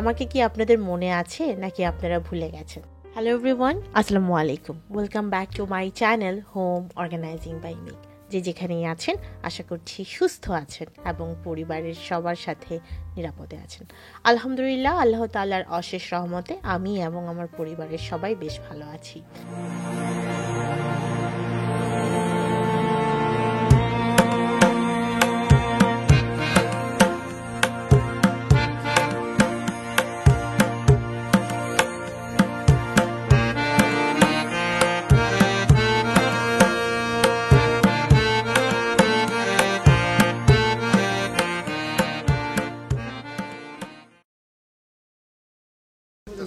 আমাকে কি আপনাদের মনে আছে নাকি আপনারা ভুলে গেছেন? হ্যালো এভরিওয়ান, আসসালামু আলাইকুম। Welcome back to my channel home organizing by me. যে যেখানেই আছেন আশা করছি সুস্থ আছেন এবং পরিবারের সবার সাথে নিরাপদে আছেন। আলহামদুলিল্লাহ, আল্লাহ তাআলার অশেষ রহমতে আমি এবং আমার পরিবারের সবাই বেশ ভালো আছি।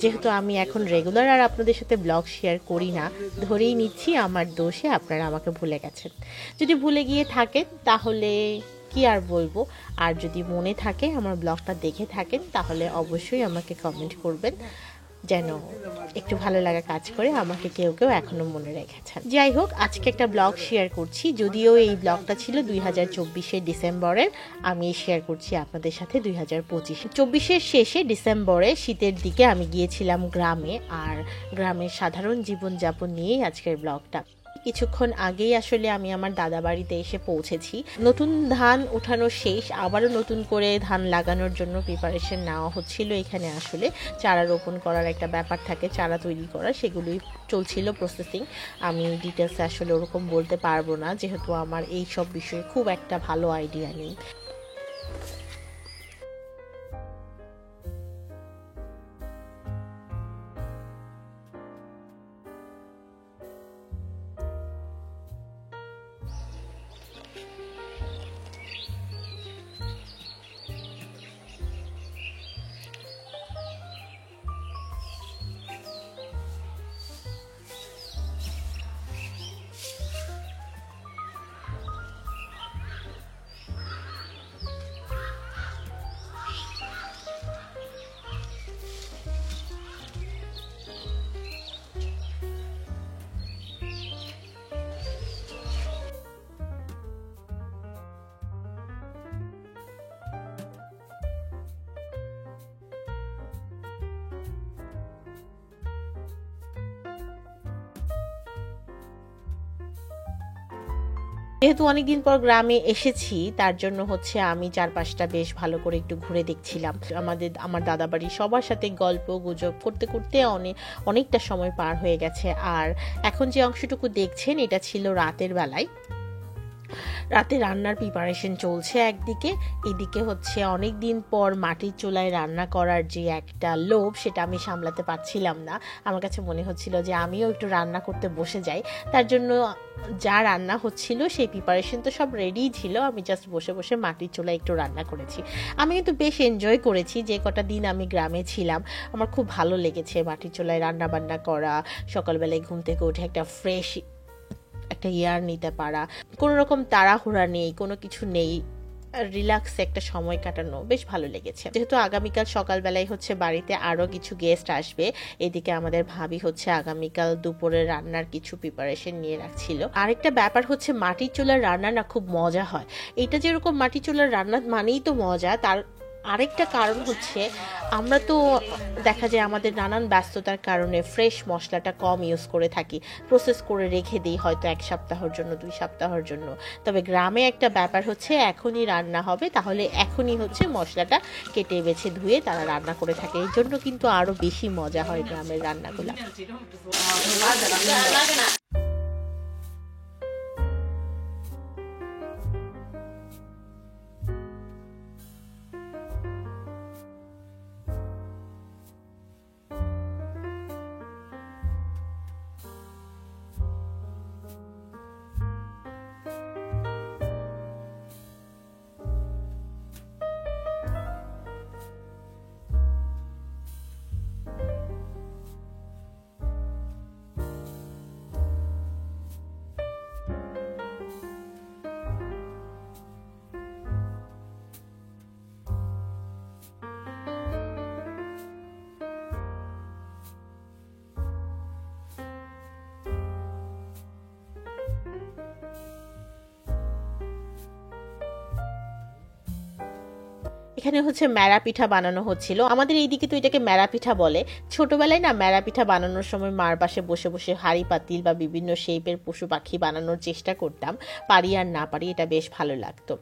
যেহেতু আমি এখন রেগুলার আর আপনাদের সাথে ব্লগ শেয়ার করি না, ধরেই নিচ্ছি আমার দোষে আপনারা আমাকে ভুলে গেছেন। যদি ভুলে গিয়ে থাকেন তাহলে কি আর বলবো, আর যদি মনে থাকে আমার ব্লগটা দেখে থাকেন তাহলে অবশ্যই আমাকে কমেন্ট করবেন, যেন একটু ভালো লাগা কাজ করে আমাকে কেউ কেউ এখনো মনে রেখেছেন। যাই হোক, আজকে একটা ব্লগ শেয়ার করছি, যদিও এই ব্লগটা ছিল 2024 ডিসেম্বরের। আমি শেয়ার করছি আপনাদের সাথে 2025 শেষে ডিসেম্বরে শীতের দিকে আমি গিয়েছিলাম গ্রামে, আর গ্রামের সাধারণ জীবনযাপন নিয়েই আজকের ব্লগটা। কিছুক্ষণ আগেই আসলে আমি আমার দাদা বাড়িতে এসে পৌঁছেছি। নতুন ধান ওঠানো শেষ, আবারও নতুন করে ধান লাগানোর জন্য প্রিপারেশন নেওয়া হচ্ছিল। এখানে আসলে চারা রোপণ করার একটা ব্যাপার থাকে, চারা তৈরি করা, সেগুলোই চলছিল প্রসেসিং। আমি ডিটেলসে আসলে ওরকম বলতে পারবো না, যেহেতু আমার এই সব বিষয়ে খুব একটা ভালো আইডিয়া নেই। যেহেতু অনেকদিন পর গ্রামে এসেছি, তার জন্য হচ্ছে আমি চারপাশটা বেশ ভালো করে একটু ঘুরে দেখছিলাম। আমার দাদা বাড়ি সবার সাথে গল্প গুজব করতে করতে অনেকটা সময় পার হয়ে গেছে। আর এখন যে অংশটুকু দেখছেন এটা ছিল রাতের বেলায়। রাতে রান্নার প্রিপারেশন চলছে একদিকে, এদিকে হচ্ছে অনেক দিন পর মাটির চুলায় রান্না করার যে একটা লোভ, সেটা আমি সামলাতে পারছিলাম না। আমার কাছে মনে হচ্ছিল যে আমিও একটু রান্না করতে বসে যাই। তার জন্য যা রান্না হচ্ছিল সেই প্রিপারেশন তো সব রেডিই ছিল, আমি জাস্ট বসে বসে মাটির চুলায় একটু রান্না করেছি। আমি কিন্তু বেশ এনজয় করেছি, যে কটা দিন আমি গ্রামে ছিলাম আমার খুব ভালো লেগেছে মাটির চুলায় রান্না বান্না করা, সকালবেলায় ঘুম থেকে উঠে একটা ফ্রেশ একটা ইয়ার নিতে পারা, কোনো রকম তাড়াহুড়া নেই, কোনো কিছু নেই, রিল্যাক্সে একটা সময় কাটানো বেশ ভালো লেগেছে। যেহেতু আগামীকাল সকালবেলায় হচ্ছে বাড়িতে আরো কিছু গেস্ট আসবে, এদিকে আমাদের ভাবি হচ্ছে আগামীকাল দুপুরে রান্নার কিছু প্রিপারেশন নিয়ে রাখছিল। আরেকটা ব্যাপার হচ্ছে মাটির চুলার রান্না না খুব মজা হয়। এটা যেরকম মাটির চুলার রান্না মানেই তো মজা, তার আরেকটা কারণ হচ্ছে আমরা তো দেখা যায় আমাদের নানান ব্যস্ততার কারণে ফ্রেশ মশলাটা কম ইউজ করে থাকি, প্রসেস করে রেখে দিই হয়তো 1 সপ্তাহের জন্য 2 সপ্তাহের জন্য। তবে গ্রামে একটা ব্যাপার হচ্ছে এখনই রান্না হবে, তাহলে এখনই হচ্ছে মশলাটা কেটে বেছে ধুয়ে তারা রান্না করে থাকে, এই জন্য কিন্তু আরো বেশি মজা হয় গ্রামের রান্নাগুলো। এখানে হচ্ছে মেরা পিঠা বানানো হচ্ছিল। আমাদের এইদিকে তো এটাকে মেরা পিঠা বলে। ছোটবেলায় না মেরা পিঠা বানানোর সময় মার পাশে বসে বসে হাঁড়ি পাতিল বা বিভিন্ন শেপের পশু পাখি বানানোর চেষ্টা করতাম, পারি আর না পারি, এটা বেশ ভালো লাগতো।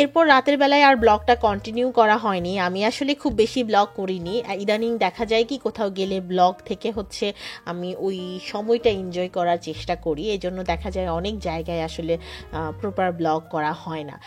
এরপর রাতের বেলায় আর ব্লগটা কন্টিনিউ করা হয়নি। আমি আসলে খুব বেশি ব্লগ করিনি। ইদানিং দেখা যায় কি কোথাও গেলে ব্লগ থেকে হচ্ছে আমি ওই সময়টা এনজয় করার চেষ্টা করি, এজন্য দেখা যায় অনেক জায়গায় আসলে প্রপার ব্লগ করা হয় না।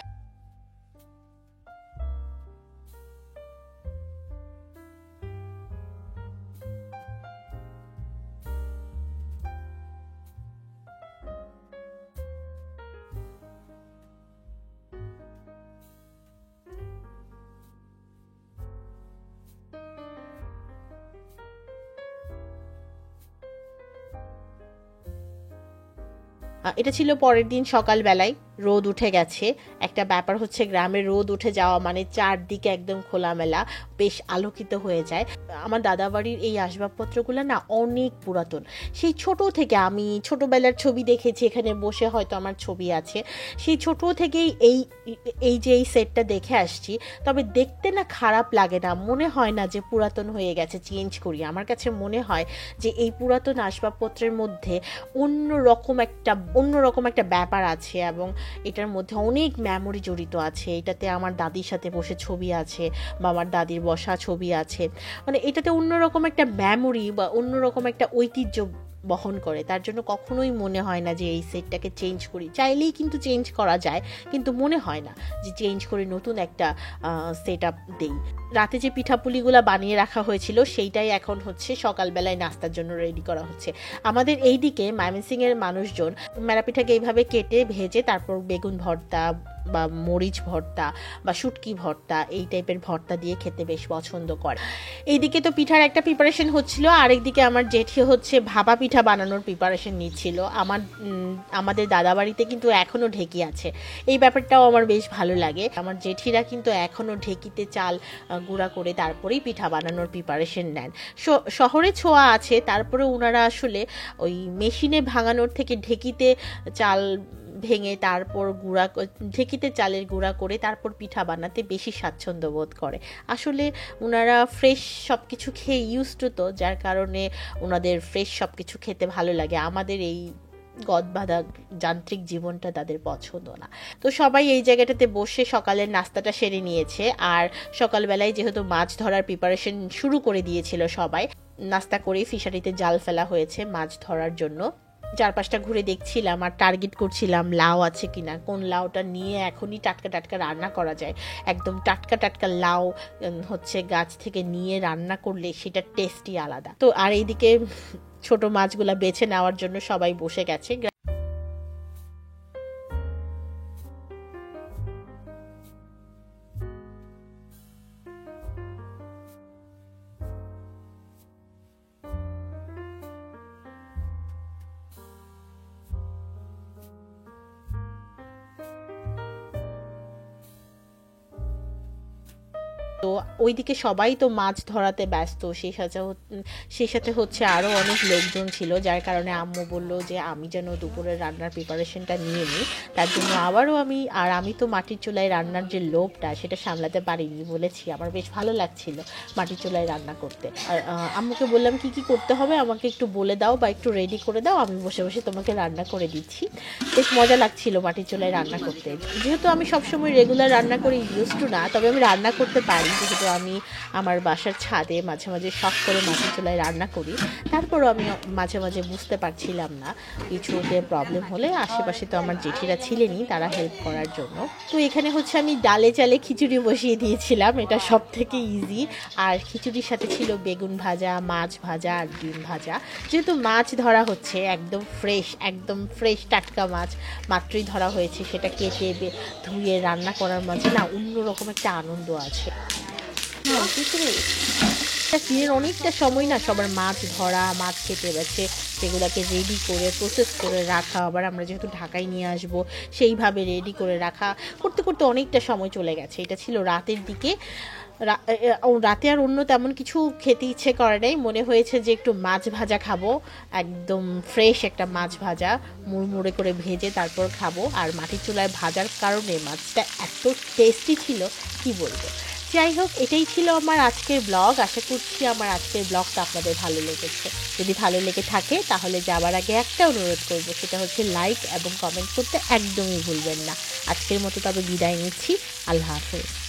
এটা ছিল পরের দিন সকালবেলায়, রোদ উঠে গেছে। একটা ব্যাপার হচ্ছে গ্রামের রোদ উঠে যাওয়া মানে চারদিকে একদম খোলামেলা, বেশ আলোকিত হয়ে যায়। আমার দাদাবাড়ির এই আসবাবপত্রগুলো না অনেক পুরাতন। সেই ছোট থেকে আমি ছোটবেলার ছবি দেখেছি, এখানে বসে হয়তো আমার ছবি আছে। সেই ছোট থেকেই এই এই যে এই সেটটা দেখে আসছি। তবে দেখতে না খারাপ লাগে না, মনে হয় না যে পুরাতন হয়ে গেছে, চেঞ্জ করি। আমার কাছে মনে হয় যে এই পুরাতন আসবাবপত্রের মধ্যে অন্যরকম একটা ব্যাপার আছে এবং এটার মধ্যে অনেক মেমোরি জড়িত আছে। এটাতে আমার দাদির সাথে বসে ছবি আছে বা আমার দাদির বসা ছবি আছে, মানে এটাতে অন্যরকম একটা মেমোরি বা অন্যরকম একটা ঐতিহ্য বহন করে। তার জন্য কখনোই মনে হয় না যে এই সেটটাকে চেঞ্জ করি। চাইলেই কিন্তু চেঞ্জ করা যায়, কিন্তু মনে হয় না যে চেঞ্জ করে নতুন একটা সেট আপ দেই। রাতে যে পিঠাপুলিগুলো বানিয়ে রাখা হয়েছিল সেইটাই এখন হচ্ছে সকালবেলায় নাস্তার জন্য রেডি করা হচ্ছে। আমাদের এই দিকে ময়মনসিংহের মানুষজন মেরা পিঠাকে এইভাবে কেটে ভেজে তারপর বেগুন ভর্তা বা মরিচ ভর্তা বা শুটকি ভর্তা এই টাইপের ভর্তা দিয়ে খেতে বেশ পছন্দ করে। এইদিকে তো পিঠার একটা প্রিপারেশন হচ্ছিল, আরেকদিকে আমার জেঠি হচ্ছে ভাপা পিঠা বানানোর প্রিপারেশন নিচ্ছিল। আমাদের দাদাবাড়িতে কিন্তু এখনও ঢেঁকি আছে, এই ব্যাপারটাও আমার বেশ ভালো লাগে। আমার জেঠিরা কিন্তু এখনও ঢেঁকিতে চাল গুঁড়া করে তারপরেই পিঠা বানানোর প্রিপারেশন নেন। শহরে ছোঁয়া আছে, তারপরে ওনারা আসলে ওই মেশিনে ভাঙানোর থেকে ঢেঁকিতে চাল ভেঙে তারপর ঢেঁকিতে চালের গুঁড়া করে তারপর পিঠা বানাতে বেশি স্বাচ্ছন্দ্য বোধ করে। আসলে ওনারা ফ্রেশ সব কিছু খেয়ে ইউজড তো, যার কারণে ওনাদের ফ্রেশ সব কিছু খেতে ভালো লাগে। আমাদের এই গদবাঁধা যান্ত্রিক জীবনটা তাদের পছন্দ না। তো সবাই এই জায়গাটাতে বসে সকালের নাস্তাটা সেরে নিয়েছে। আর সকালবেলায় যেহেতু মাছ ধরার প্রিপারেশন শুরু করে দিয়েছিল সবাই, নাস্তা করেই ফিশারিতে জাল ফেলা হয়েছে মাছ ধরার জন্য। চারপাশটা ঘুরে দেখছিলাম আর টার্গেট করছিলাম লাউ আছে কিনা, কোন লাউটা নিয়ে এখনই টাটকা টাটকা রান্না করা যায়। একদম টাটকা টাটকা লাউ হচ্ছে গাছ থেকে নিয়ে রান্না করলে সেটা টেস্টই আলাদা। তো আর এইদিকে ছোট মাছগুলা বেছে নেওয়ার জন্য সবাই বসে গেছে। তো ওইদিকে সবাই তো মাছ ধরাতে ব্যস্ত, সেই সাথে হচ্ছে আরও অনেক লোকজন ছিল, যার কারণে আম্মু বলল যে আমি যেন দুপুরের রান্নার প্রিপারেশনটা নিয়ে নিই। তার জন্য আবারও আমি তো মাটির চুলায় রান্নার যে লোভটা সেটা সামলাতে পারিনি, বলেছি আমার বেশ ভালো লাগছিল মাটির চুলায় রান্না করতে। আর আম্মুকে বললাম কি কি করতে হবে আমাকে একটু বলে দাও বা একটু রেডি করে দাও, আমি বসে বসে তোমাকে রান্না করে দিচ্ছি। বেশ মজা লাগছিল মাটির চুলায় রান্না করতে। যেহেতু আমি সবসময় রেগুলার রান্না করে ইউজড টু না, তবে আমি রান্না করতে পারি, যেহেতু আমি আমার বাসার ছাদে মাঝে মাঝে শখ করে মাটির চুলায় রান্না করি। তারপরও আমি মাঝে মাঝে বুঝতে পারছিলাম না, কিছুতে প্রবলেম হলে আশেপাশে তো আমার জেঠিরা ছিলেনই, তারা হেল্প করার জন্য। তো এখানে হচ্ছে আমি ডালে চালে খিচুড়ি বসিয়ে দিয়েছিলাম, এটা সব থেকে ইজি। আর খিচুড়ির সাথে ছিল বেগুন ভাজা, মাছ ভাজা আর ডিম ভাজা। যেহেতু মাছ ধরা হচ্ছে একদম ফ্রেশ টাটকা মাছ মাত্রই ধরা হয়েছে, সেটা কেটে ধুয়ে রান্না করার মাঝে না অন্যরকম একটা আনন্দ আছে। দিনের অনেকটা সময় না সবার মাছ ধরা, মাছ খেতে গেছে, সেগুলোকে রেডি করে প্রসেস করে রাখা, আবার আমরা যেহেতু ঢাকায় নিয়ে আসবো সেইভাবে রেডি করে রাখা করতে করতে অনেকটা সময় চলে গেছে। এটা ছিল রাতের দিকে। রাতে আর অন্য তেমন কিছু খেতে ইচ্ছে করে নাই, মনে হয়েছে যে একটু মাছ ভাজা খাবো, একদম ফ্রেশ একটা মাছ ভাজা মুড়মুড়ে করে ভেজে তারপর খাবো। আর মাটির চুলায় ভাজার কারণে মাছটা এত টেস্টি ছিল কি বলবো। যাই হোক, এটাই ছিল আমার আজকের ব্লগ। আশা করছি আমার আজকের ব্লগটা আপনাদের ভালো লেগেছে। যদি ভালো লেগে থাকে তাহলে যাবার আগে একটা অনুরোধ করব, সেটা হচ্ছে লাইক এবং কমেন্ট করতে একদমই ভুলবেন না। আজকের মতো তবে বিদায় নিচ্ছি। আল্লাহ হাফেজ।